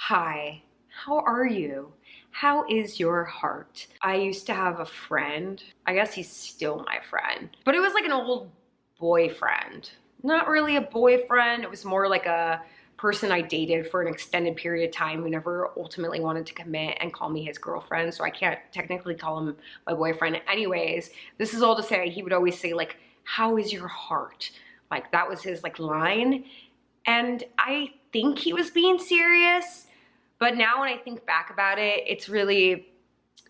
Hi, how are you? How is your heart? I used to have a friend. I guess he's still my friend, but it was like an old boyfriend. Not really a boyfriend. It was more like a person I dated for an extended period of time who never ultimately wanted to commit and call me his girlfriend. So I can't technically call him my boyfriend. Anyways, this is all to say he would always say like, how is your heart? Like that was his like line. And I think he was being serious. But now when I think back about it, it's really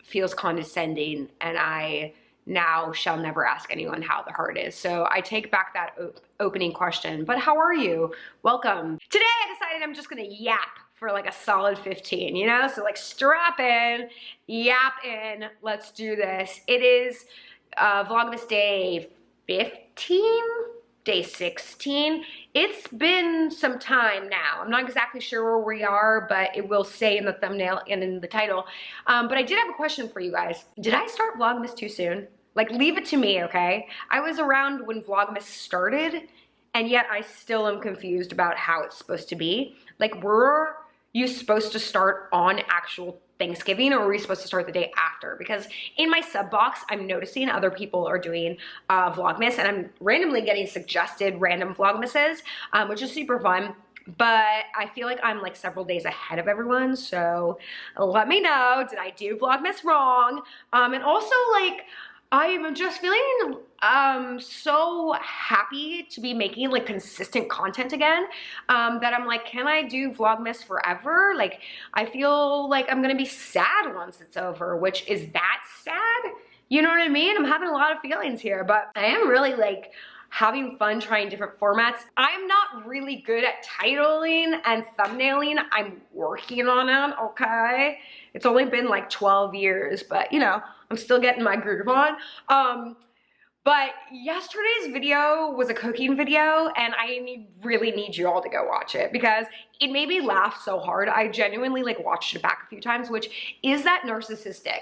feels condescending, and I now shall never ask anyone how the heart is. So I take back that opening question, but how are you? Welcome. Today I decided I'm just gonna yap for like a solid 15, you know? So like strap in, yap in, let's do this. It is Vlogmas day 15? Day 16. It's been some time now. I'm not exactly sure where we are, but it will say in the thumbnail and in the title. But I did have a question for you guys. Did I start Vlogmas too soon? Like, leave it to me, okay? I was around when Vlogmas started, and yet I still am confused about how it's supposed to be. Like, were you supposed to start on actual Thanksgiving, or were we supposed to start the day after? Because in my sub box, I'm noticing other people are doing Vlogmas, and I'm randomly getting suggested random Vlogmases, which is super fun. But I feel like I'm like several days ahead of everyone, so let me know, did I do Vlogmas wrong? And also like, I'm just feeling so happy to be making like consistent content again, that I'm like, can I do Vlogmas forever? Like, I feel like I'm gonna be sad once it's over, which is that sad? You know what I mean? I'm having a lot of feelings here, but I am really like having fun trying different formats. I'm not really good at titling and thumbnailing. I'm working on it, okay? It's only been like 12 years, but you know, I'm still getting my groove on. But yesterday's video was a cooking video, and I really need you all to go watch it because it made me laugh so hard. I genuinely like watched it back a few times, which is that narcissistic?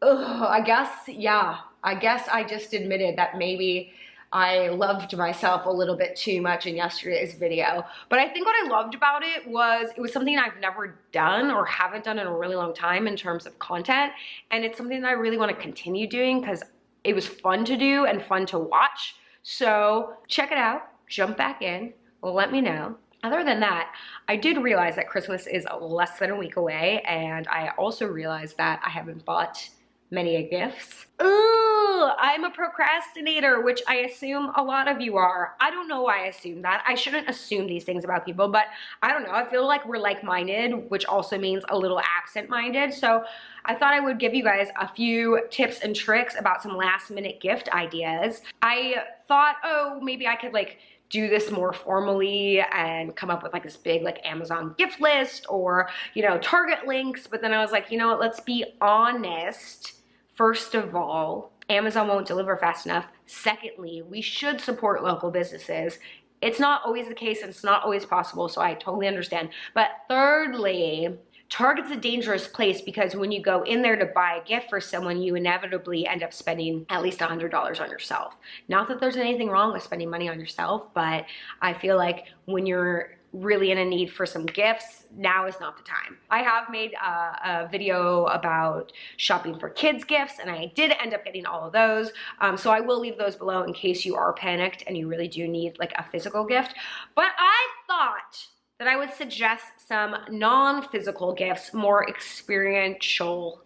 Ugh, I guess, yeah. I guess I just admitted that maybe I loved myself a little bit too much in yesterday's video. But I think what I loved about it was something I've never done or haven't done in a really long time in terms of content. And it's something that I really want to continue doing because it was fun to do and fun to watch. So check it out, jump back in, let me know. Other than that, I did realize that Christmas is less than a week away, and I also realized that I haven't bought many gifts. Ooh, I'm a procrastinator, which I assume a lot of you are. I don't know why I assume that. I shouldn't assume these things about people, but I don't know. I feel like we're like-minded, which also means a little absent-minded. So I thought I would give you guys a few tips and tricks about some last-minute gift ideas. I thought, oh, maybe I could like do this more formally and come up with like this big like Amazon gift list or, you know, Target links. But then I was like, you know what, let's be honest. First of all, Amazon won't deliver fast enough. Secondly, we should support local businesses. It's not always the case and it's not always possible, so I totally understand. But thirdly, Target's a dangerous place because when you go in there to buy a gift for someone, you inevitably end up spending at least $100 on yourself. Not that there's anything wrong with spending money on yourself, but I feel like when you're really in a need for some gifts, now is not the time. I have made a video about shopping for kids gifts, and I did end up getting all of those. So I will leave those below in case you are panicked and you really do need like a physical gift. But I thought that I would suggest some non-physical gifts, more experiential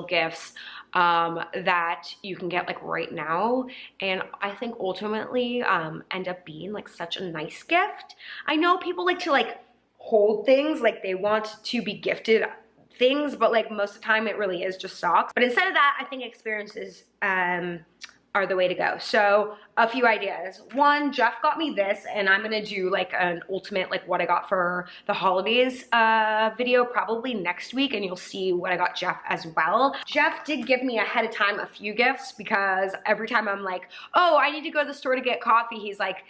gifts that you can get like right now, and I think ultimately end up being like such a nice gift. I know people like to like hold things, like they want to be gifted things, but like most of the time it really is just socks. But instead of that, I think experiences are the way to go. So a few ideas. One, Jeff got me this, and I'm gonna do like an ultimate like what I got for the holidays video probably next week, and you'll see what I got Jeff as well. Jeff did give me ahead of time a few gifts because every time I'm like, oh, I need to go to the store to get coffee, he's like,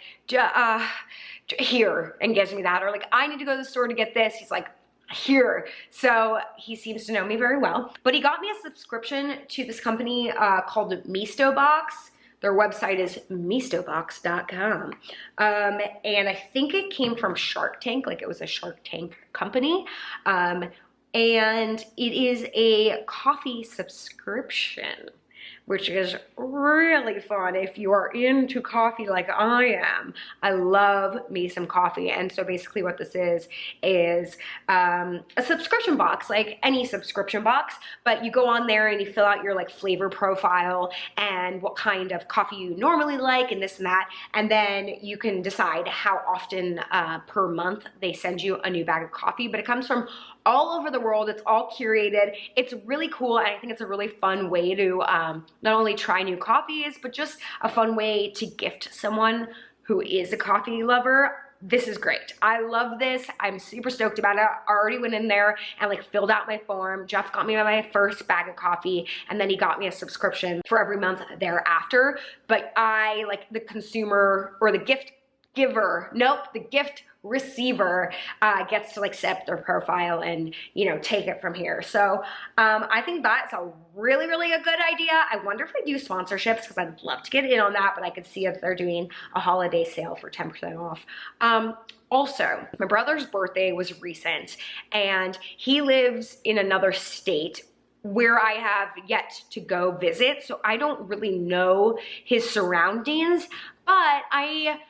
here, and gives me that. Or like, I need to go to the store to get this, he's like, here. So he seems to know me very well. But he got me a subscription to this company called Misto Box. Their website is mistobox.com. And I think it came from Shark Tank, like it was a Shark Tank company. And it is a coffee subscription, which is really fun if you are into coffee like I am. I love me some coffee. And so basically what this is a subscription box, like any subscription box, but you go on there and you fill out your like flavor profile and what kind of coffee you normally like and this and that. And then you can decide how often per month they send you a new bag of coffee, but it comes from all over the world. It's all curated. It's really cool, and I think it's a really fun way to not only try new coffees, but just a fun way to gift someone who is a coffee lover. This is great. I love this. I'm super stoked about it. I already went in there and like filled out my form. Jeff got me my first bag of coffee, and then he got me a subscription for every month thereafter. But I, like the consumer or the gift giver, nope, the gift receiver gets to like set up their profile and, you know, take it from here. So I think that's a really, really a good idea. I wonder if I do sponsorships, because I'd love to get in on that, but I could see if they're doing a holiday sale for 10% off. Also, my brother's birthday was recent, and he lives in another state where I have yet to go visit, so I don't really know his surroundings, but I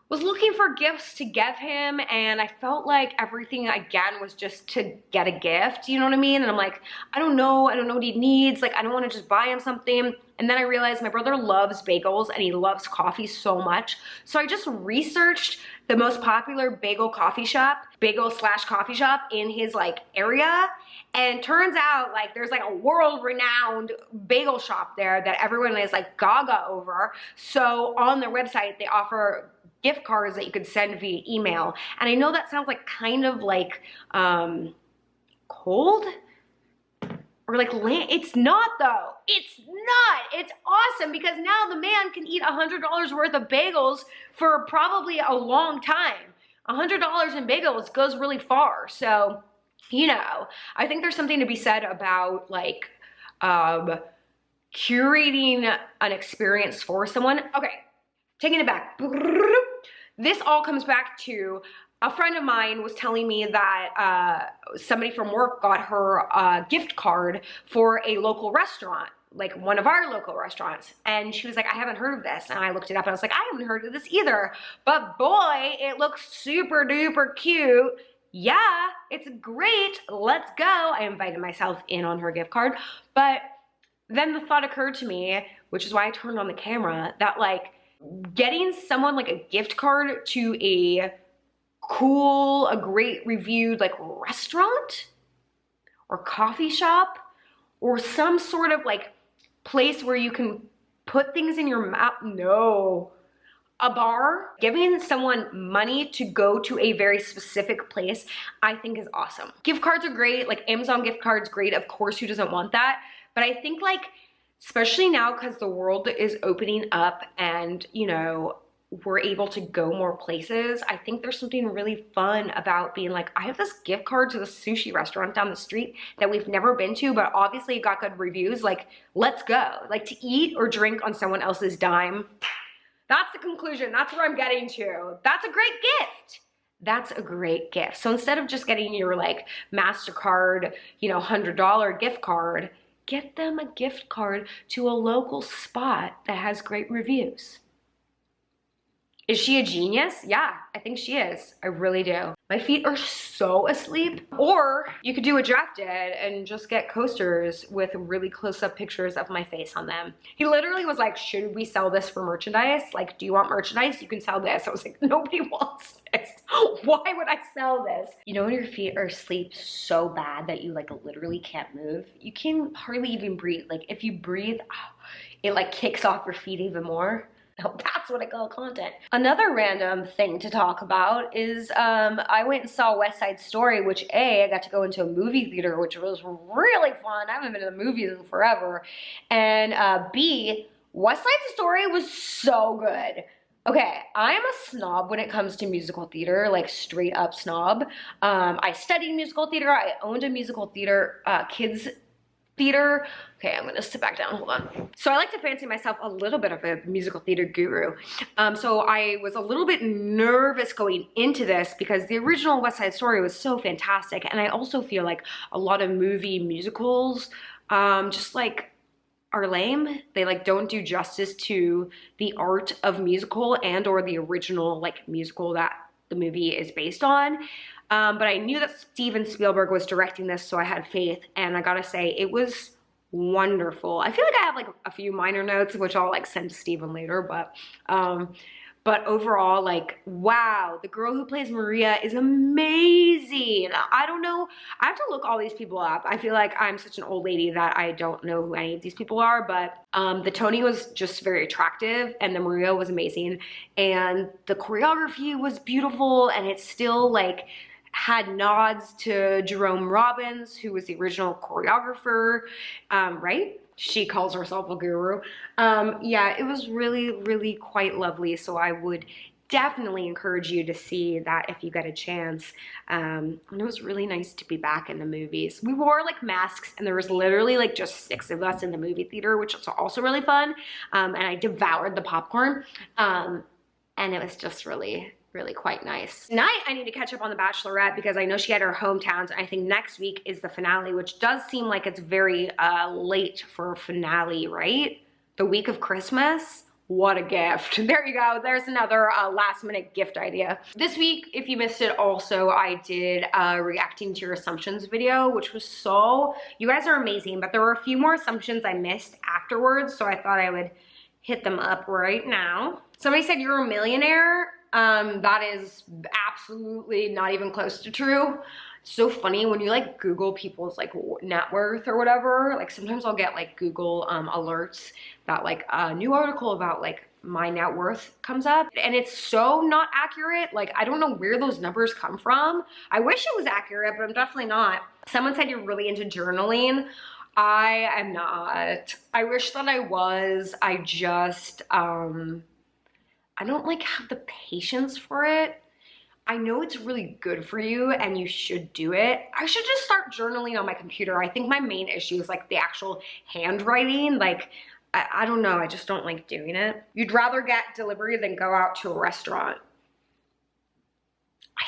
was looking for gifts to give him, and I felt like everything again was just to get a gift, you know what I mean? And I'm like, I don't know what he needs, like I don't want to just buy him something. And then I realized my brother loves bagels and he loves coffee so much, so I just researched the most popular bagel coffee shop, bagel/coffee shop in his like area, and turns out like there's like a world-renowned bagel shop there that everyone is like gaga over. So on their website they offer gift cards that you could send via email. And I know that sounds like kind of like cold or like it's not though. It's not. It's awesome, because now the man can eat $100 worth of bagels for probably a long time. $100 in bagels goes really far. So, you know, I think there's something to be said about like curating an experience for someone. Okay, taking it back. This all comes back to a friend of mine was telling me that somebody from work got her a gift card for a local restaurant, like one of our local restaurants. And she was like, I haven't heard of this. And I looked it up and I was like, I haven't heard of this either. But boy, it looks super duper cute. Yeah, it's great. Let's go. I invited myself in on her gift card. But then the thought occurred to me, which is why I turned on the camera, that like getting someone like a gift card to a cool, a great reviewed like restaurant or coffee shop or some sort of like place where you can put things in your mouth. No. A bar, giving someone money to go to a very specific place, I think is awesome. Gift cards are great, like Amazon gift cards, great. Of course, who doesn't want that? But I think like, especially now because the world is opening up and, you know, we're able to go more places, I think there's something really fun about being like, I have this gift card to the sushi restaurant down the street that we've never been to, but obviously it got good reviews. Like, let's go. Like, to eat or drink on someone else's dime. That's the conclusion. That's where I'm getting to. That's a great gift. That's a great gift. So instead of just getting your like MasterCard, you know, $100 gift card, get them a gift card to a local spot that has great reviews. Is she a genius? Yeah, I think she is. I really do. My feet are so asleep. Or you could do what Jeff did and just get coasters with really close-up pictures of my face on them. He literally was like, should we sell this for merchandise? Like, do you want merchandise? You can sell this. I was like, nobody wants this. Why would I sell this? You know when your feet are asleep so bad that you like literally can't move? You can hardly even breathe. Like if you breathe, it like kicks off your feet even more. Oh, that's what I call content. Another random thing to talk about is I went and saw West Side Story, which A, I got to go into a movie theater, which was really fun. I haven't been to the movies in forever. And B, West Side Story was so good. Okay, I am a snob when it comes to musical theater, like straight up snob. I studied musical theater. I owned a musical theater kids theater. Okay, I'm gonna sit back down, hold on. So I like to fancy myself a little bit of a musical theater guru. So I was a little bit nervous going into this because the original West Side Story was so fantastic. And I also feel like a lot of movie musicals just like are lame. They like don't do justice to the art of musical and or the original like musical that the movie is based on. But I knew that Steven Spielberg was directing this, so I had faith, and I gotta say, it was wonderful. I feel like I have like a few minor notes, which I'll like send to Steven later, but overall, like, wow, the girl who plays Maria is amazing. I don't know, I have to look all these people up. I feel like I'm such an old lady that I don't know who any of these people are, but the Tony was just very attractive, and the Maria was amazing, and the choreography was beautiful, and it's still like, had nods to Jerome Robbins, who was the original choreographer, right? She calls herself a guru. Yeah, it was really, really quite lovely. So I would definitely encourage you to see that if you get a chance. And it was really nice to be back in the movies. We wore like masks, and there was literally like just 6 of us in the movie theater, which was also really fun. And I devoured the popcorn. And it was just really quite nice. Tonight, I need to catch up on The Bachelorette because I know she had her hometowns, and I think next week is the finale, which does seem like it's very late for a finale, right? The week of Christmas? What a gift. There you go. There's another last minute gift idea. This week, if you missed it also, I did a reacting to your assumptions video, which was you guys are amazing, but there were a few more assumptions I missed afterwards, so I thought I would hit them up right now. Somebody said you're a millionaire. That is absolutely not even close to true. It's so funny when you like Google people's like net worth or whatever, like sometimes I'll get like Google alerts that like a new article about like my net worth comes up, and it's so not accurate. Like I don't know where those numbers come from. I wish it was accurate, but I'm definitely not. Someone said you're really into journaling. I am not. I wish that I was. I just I don't like have the patience for it. I know it's really good for you and you should do it. I should just start journaling on my computer. I think my main issue is like the actual handwriting. Like, I don't know, I just don't like doing it. You'd rather get delivery than go out to a restaurant. I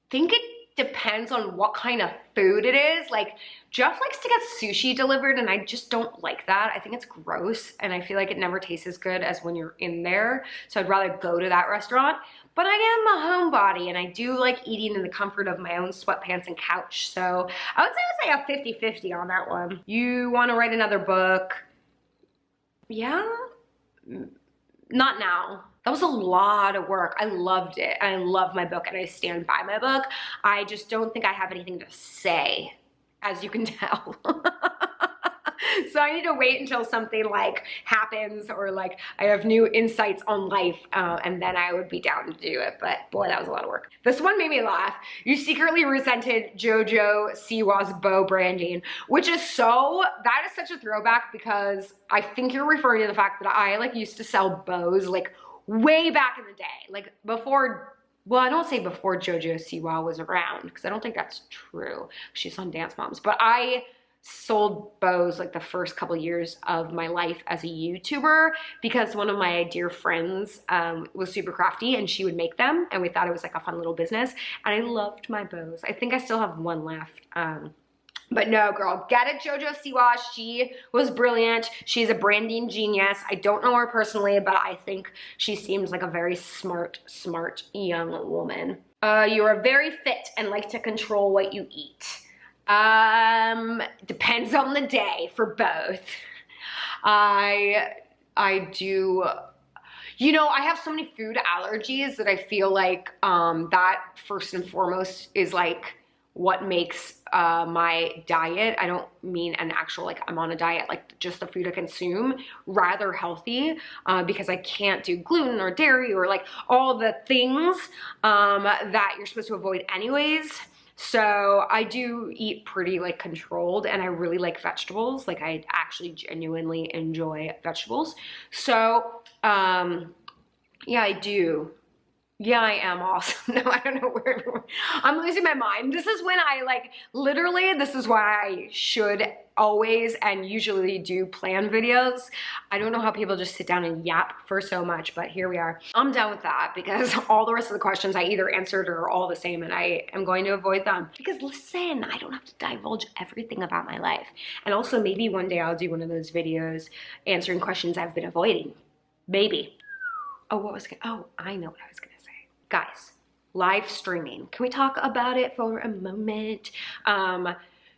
think it depends on what kind of food it is. Like Jeff likes to get sushi delivered, and I just don't like that. I think it's gross, and I feel like it never tastes as good as when you're in there. So I'd rather go to that restaurant. But I am a homebody, and I do like eating in the comfort of my own sweatpants and couch. So I would say a 50-50 on that one. You want to write another book? Yeah? Not now. That was a lot of work. I loved it. I love my book, and I stand by my book. I just don't think I have anything to say, as you can tell. So I need to wait until something like happens, or like I have new insights on life, and then I would be down to do it. But boy, that was a lot of work. This one made me laugh. You secretly resented JoJo Siwa's bow branding, which is that is such a throwback, because I think you're referring to the fact that I like used to sell bows like way back in the day, like before, well, I don't say before JoJo Siwa was around, because I don't think that's true. She's on Dance Moms, but I sold bows like the first couple years of my life as a YouTuber, because one of my dear friends was super crafty, and she would make them, and we thought it was like a fun little business, and I loved my bows. I think I still have one left. But no, girl, get it, JoJo Siwa. She was brilliant. She's a branding genius. I don't know her personally, but I think she seems like a very smart young woman. You are very fit and like to control what you eat. Depends on the day for both. I do, you know, I have so many food allergies that I feel like that first and foremost is like what makes my diet, I don't mean an actual like I'm on a diet, like just the food I consume, rather healthy, because I can't do gluten or dairy or like all the things that you're supposed to avoid anyways. So I do eat pretty like controlled, and I really like vegetables. Like I actually genuinely enjoy vegetables. So yeah, I do. Yeah, I am awesome. No, I don't know where I'm losing my mind. This is when I like, literally, this is why I should always and usually do plan videos. I don't know how people just sit down and yap for so much, but here we are. I'm done with that because all the rest of the questions I either answered or all the same, and I am going to avoid them. Because listen, I don't have to divulge everything about my life. And also maybe one day I'll do one of those videos answering questions I've been avoiding. Maybe. Oh, I know what I was gonna say. Guys, live streaming. Can we talk about it for a moment?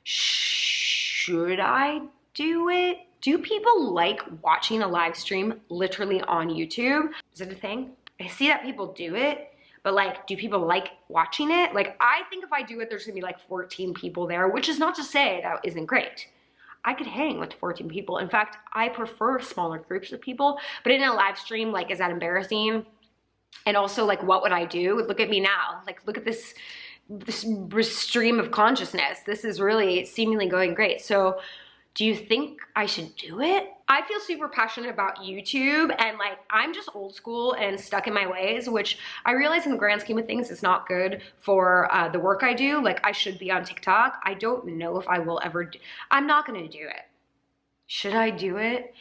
Should I do it? Do people like watching a live stream literally on YouTube? Is it a thing? I see that people do it, but like, do people like watching it? Like, I think if I do it, there's gonna be like 14 people there, which is not to say that isn't great. I could hang with 14 people. In fact, I prefer smaller groups of people, but in a live stream, like, is that embarrassing? And also, like, what would I do? Look at me now. Like, look at this stream of consciousness. This is really seemingly going great. So do you think I should do it? I feel super passionate about YouTube, and like, I'm just old school and stuck in my ways, which I realize in the grand scheme of things is not good for the work I do. Like, I should be on TikTok. I don't know if I will ever I'm not gonna do it. Should I do it?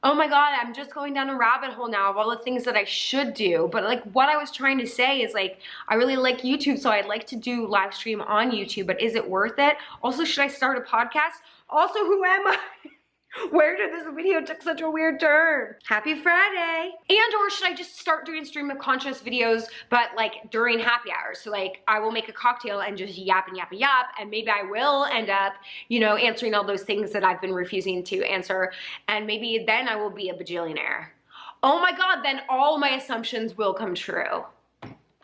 Oh my God, I'm just going down a rabbit hole now of all the things that I should do. But like, what I was trying to say is like, I really like YouTube, so I'd like to do live stream on YouTube, but is it worth it? Also, should I start a podcast? Also, who am I? Where did this video take such a weird turn? Happy Friday. And or should I just start doing stream of conscious videos, but like during happy hours? So like, I will make a cocktail and just yap and yap and yap, and maybe I will end up, you know, answering all those things that I've been refusing to answer, and maybe then I will be a bajillionaire. Oh my God, then all my assumptions will come true.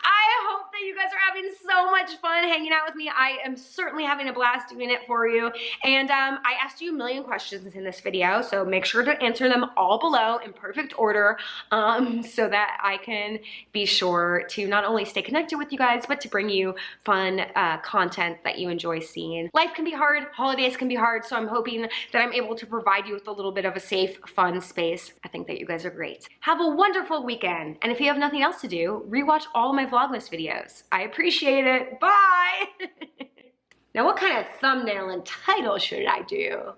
I hope that you guys are having so much fun hanging out with me. I am certainly having a blast doing it for you. And I asked you a million questions in this video, so make sure to answer them all below in perfect order, so that I can be sure to not only stay connected with you guys, but to bring you fun content that you enjoy seeing. Life can be hard, holidays can be hard, so I'm hoping that I'm able to provide you with a little bit of a safe, fun space. I think that you guys are great. Have a wonderful weekend, and if you have nothing else to do, rewatch all my Vlogmas videos. I appreciate it. Bye! Now, what kind of thumbnail and title should I do?